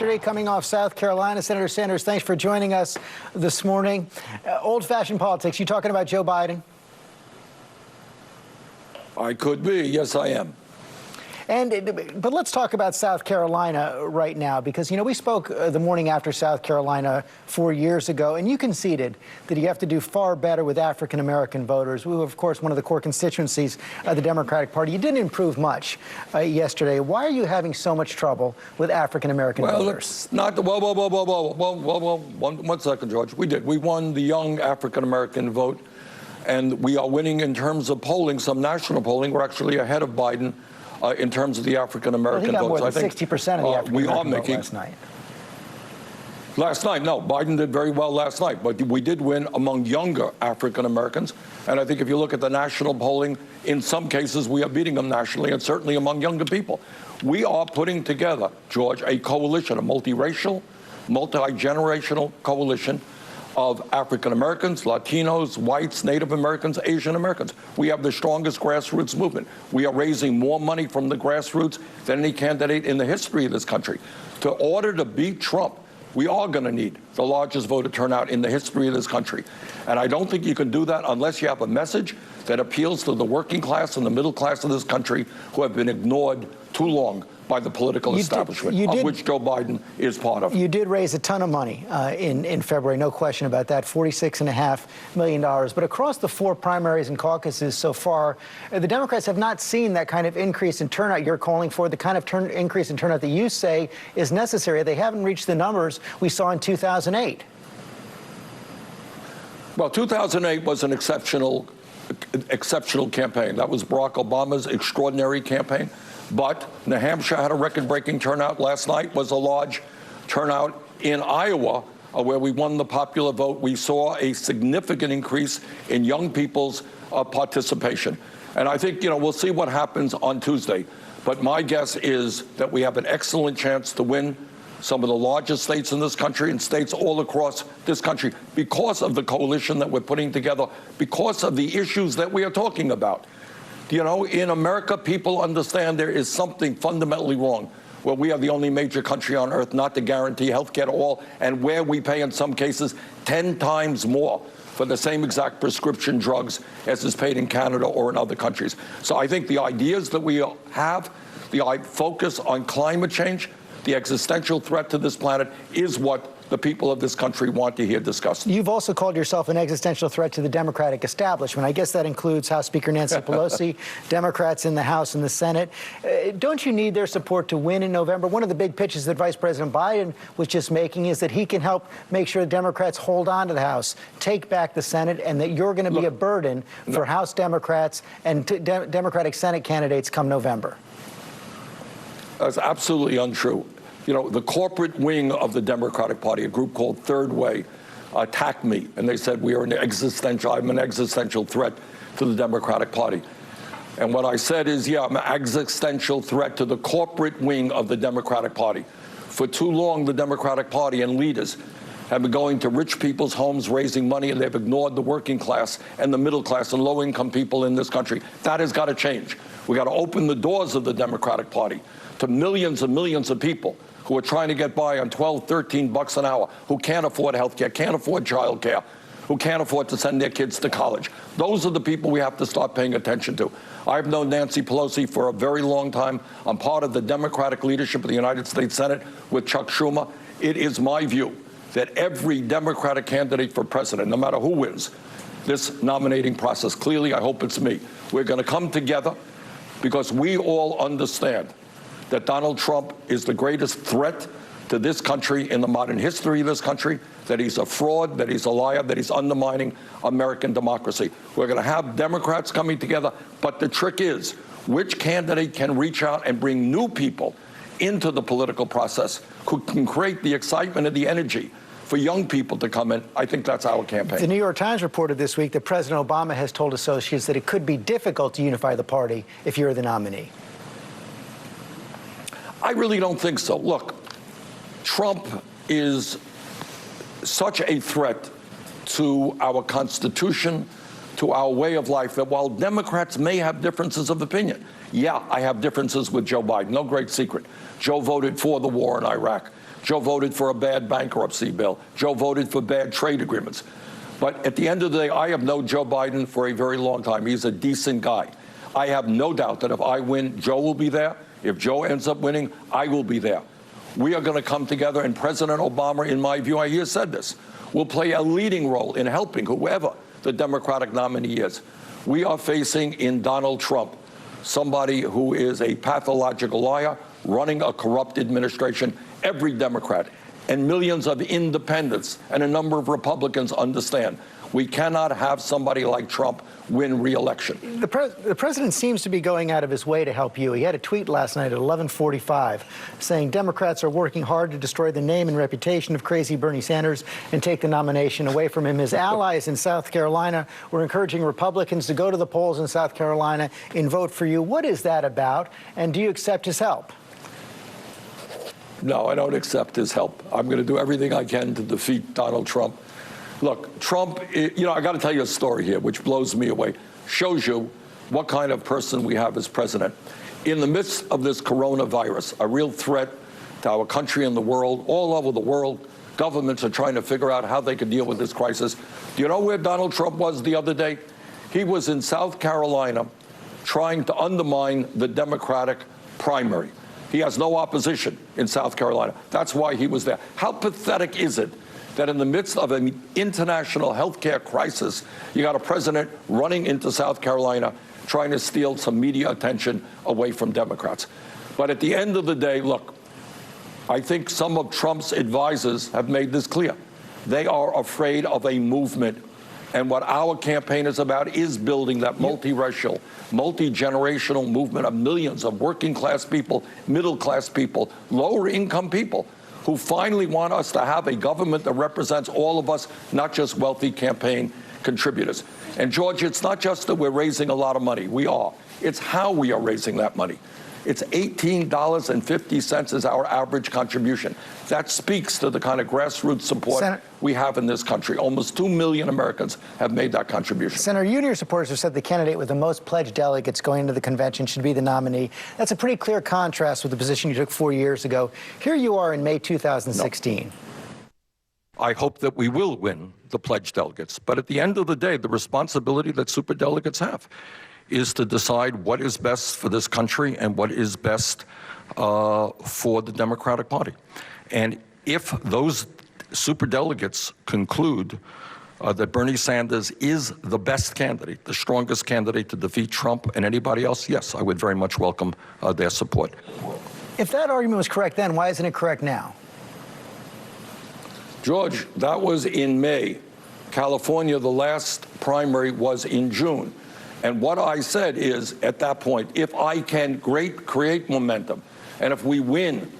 Coming off South Carolina, Senator Sanders, thanks for joining us this morning. Old-fashioned politics, you talking about Joe Biden? I could be. Yes, I am. But let's talk about South Carolina right now, because, you know, we spoke the morning after South Carolina 4 years ago, and you conceded that you have to do far better with African-American voters, who, of course, one of the core constituencies of the Democratic Party. You didn't improve much yesterday. Why are you having so much trouble with African-American voters? One second, George. We did. We won the young African-American vote, and we are winning in terms of polling, some national polling. We're actually ahead of Biden in terms of the African-American votes. More than 60% of the African-American vote last night. Last night, no. Biden did very well last night, but we did win among younger African-Americans. And I think if you look at the national polling, in some cases we are beating them nationally, and certainly among younger people. We are putting together, George, a coalition, a multiracial, multi-generational coalition of African-Americans, Latinos, whites, Native Americans, Asian Americans. We have the strongest grassroots movement. We are raising more money from the grassroots than any candidate in the history of this country. In order to beat Trump, we are going to need the largest voter turnout in the history of this country. And I don't think you can do that unless you have a message that appeals to the working class and the middle class of this country who have been ignored too long by the political establishment, of which Joe Biden is part of. You did raise a ton of money in February, no question about that, $46.5 million. But across the four primaries and caucuses so far, the Democrats have not seen that kind of increase in turnout you're calling for, the kind of increase in turnout that you say is necessary. They haven't reached the numbers we saw in 2008. Well, 2008 was an exceptional campaign. That was Barack Obama's extraordinary campaign. But New Hampshire had a record-breaking turnout last night, was a large turnout in Iowa, where we won the popular vote. We saw a significant increase in young people's participation. And I think, you know, we'll see what happens on Tuesday. But my guess is that we have an excellent chance to win some of the largest states in this country and states all across this country because of the coalition that we're putting together, because of the issues that we are talking about. You know, in America, people understand there is something fundamentally wrong, where we are the only major country on earth not to guarantee health care to all, and where we pay, in some cases, 10 times more for the same exact prescription drugs as is paid in Canada or in other countries. So I think the ideas that we have, the focus on climate change, the existential threat to this planet, is what the people of this country want to hear discussed. You've also called yourself an existential threat to the Democratic establishment. I guess that includes House Speaker Nancy Pelosi, Democrats in the House and the Senate. Don't you need their support to win in November? One of the big pitches that Vice President Biden was just making is that he can help make sure the Democrats hold on to the House, take back the Senate, and that you're going to be a burden for House Democrats and Democratic Senate candidates come November. That's absolutely untrue. You know, the corporate wing of the Democratic Party, a group called Third Way, attacked me, and they said I'm an existential threat to the Democratic Party. And what I said is, yeah, I'm an existential threat to the corporate wing of the Democratic Party. For too long, the Democratic Party and leaders have been going to rich people's homes, raising money, and they've ignored the working class and the middle class and low-income people in this country. That has got to change. We got to open the doors of the Democratic Party to millions and millions of people who are trying to get by on $12, $13 an hour, who can't afford health care, can't afford child care, who can't afford to send their kids to college. Those are the people we have to start paying attention to. I've known Nancy Pelosi for a very long time. I'm part of the Democratic leadership of the United States Senate with Chuck Schumer. It is my view that every Democratic candidate for president, no matter who wins this nominating process, clearly I hope it's me, we're going to come together because we all understand that Donald Trump is the greatest threat to this country in the modern history of this country, that he's a fraud, that he's a liar, that he's undermining American democracy. We're going to have Democrats coming together, but the trick is which candidate can reach out and bring new people into the political process who can create the excitement and the energy for young people to come in. I think that's our campaign. The New York Times reported this week that President Obama has told associates that it could be difficult to unify the party if you're the nominee. I really don't think so. Look, Trump is such a threat to our Constitution, to our way of life, that while Democrats may have differences of opinion, yeah, I have differences with Joe Biden, no great secret. Joe voted for the war in Iraq. Joe voted for a bad bankruptcy bill. Joe voted for bad trade agreements. But at the end of the day, I have known Joe Biden for a very long time. He's a decent guy. I have no doubt that if I win, Joe will be there. If Joe ends up winning, I will be there. We are going to come together, and President Obama, in my view, he has said this, will play a leading role in helping whoever the Democratic nominee is. We are facing in Donald Trump somebody who is a pathological liar, running a corrupt administration. Every Democrat and millions of independents and a number of Republicans understand we cannot have somebody like Trump win re-election. The president seems to be going out of his way to help you. He had a tweet last night at 11:45 saying Democrats are working hard to destroy the name and reputation of crazy Bernie Sanders and take the nomination away from him. His allies in South Carolina were encouraging Republicans to go to the polls in South Carolina and vote for you. What is that about? And do you accept his help? No, I don't accept his help. I'm going to do everything I can to defeat Donald Trump. Look, Trump, I got to tell you a story here, which blows me away, shows you what kind of person we have as president. In the midst of this coronavirus, a real threat to our country and the world, all over the world, governments are trying to figure out how they can deal with this crisis. Do you know where Donald Trump was the other day? He was in South Carolina trying to undermine the Democratic primary. He has no opposition in South Carolina. That's why he was there. How pathetic is it that in the midst of an international healthcare crisis, you got a president running into South Carolina trying to steal some media attention away from Democrats? But at the end of the day, look, I think some of Trump's advisors have made this clear. They are afraid of a movement. And what our campaign is about is building that multiracial, multi-generational movement of millions of working-class people, middle-class people, lower-income people who finally want us to have a government that represents all of us, not just wealthy campaign contributors. And, George, it's not just that we're raising a lot of money. We are. It's how we are raising that money. It's $18.50 is our average contribution. That speaks to the kind of grassroots support we have in this country. Almost 2 million Americans have made that contribution. Senator, you and your supporters have said the candidate with the most pledged delegates going into the convention should be the nominee. That's a pretty clear contrast with the position you took 4 years ago. Here you are in May 2016. No. I hope that we will win the pledged delegates. But at the end of the day, the responsibility that superdelegates have is to decide what is best for this country and what is best for the Democratic Party. And if those superdelegates conclude that Bernie Sanders is the best candidate, the strongest candidate to defeat Trump and anybody else, yes, I would very much welcome their support. If that argument was correct then, why isn't it correct now? George, that was in May. California, the last primary was in June. And what I said is, at that point, if I can create momentum, and if we win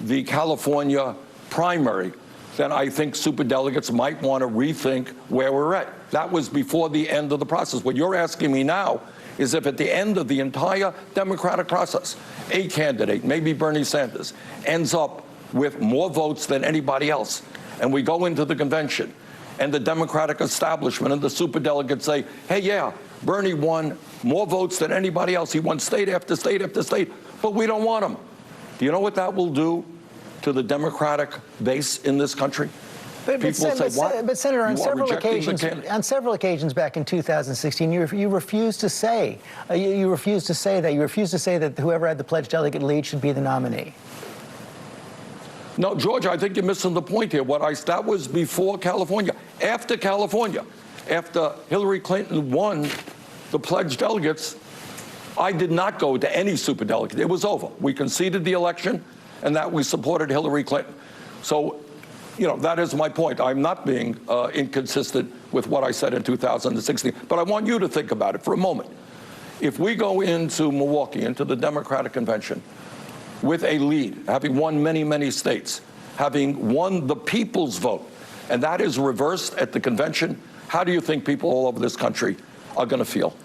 the California primary, then I think superdelegates might want to rethink where we're at. That was before the end of the process. What you're asking me now is if at the end of the entire Democratic process, a candidate, maybe Bernie Sanders, ends up with more votes than anybody else, and we go into the convention, and the Democratic establishment and the superdelegates say, hey, yeah, Bernie won more votes than anybody else. He won state after state after state, but we don't want him. Do you know what that will do to the Democratic base in this country? People say, what? But Senator, on several occasions back in 2016, you refused to say that whoever had the pledged delegate lead should be the nominee. No, George, I think you're missing the point here. That was before California. After California, after Hillary Clinton won the pledged delegates, I did not go to any superdelegate. It was over. We conceded the election, and that we supported Hillary Clinton. So, that is my point. I'm not being inconsistent with what I said in 2016. But I want you to think about it for a moment. If we go into Milwaukee, into the Democratic Convention, with a lead, having won many, many states, having won the people's vote, and that is reversed at the convention, how do you think people all over this country are going to feel?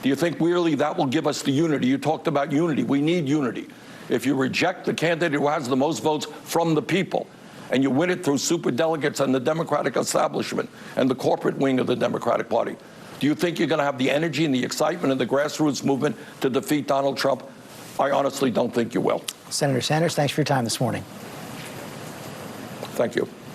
Do you think really that will give us the unity? You talked about unity. We need unity. If you reject the candidate who has the most votes from the people, and you win it through superdelegates and the Democratic establishment and the corporate wing of the Democratic Party, do you think you're going to have the energy and the excitement and the grassroots movement to defeat Donald Trump? I honestly don't think you will. Senator Sanders, thanks for your time this morning. Thank you.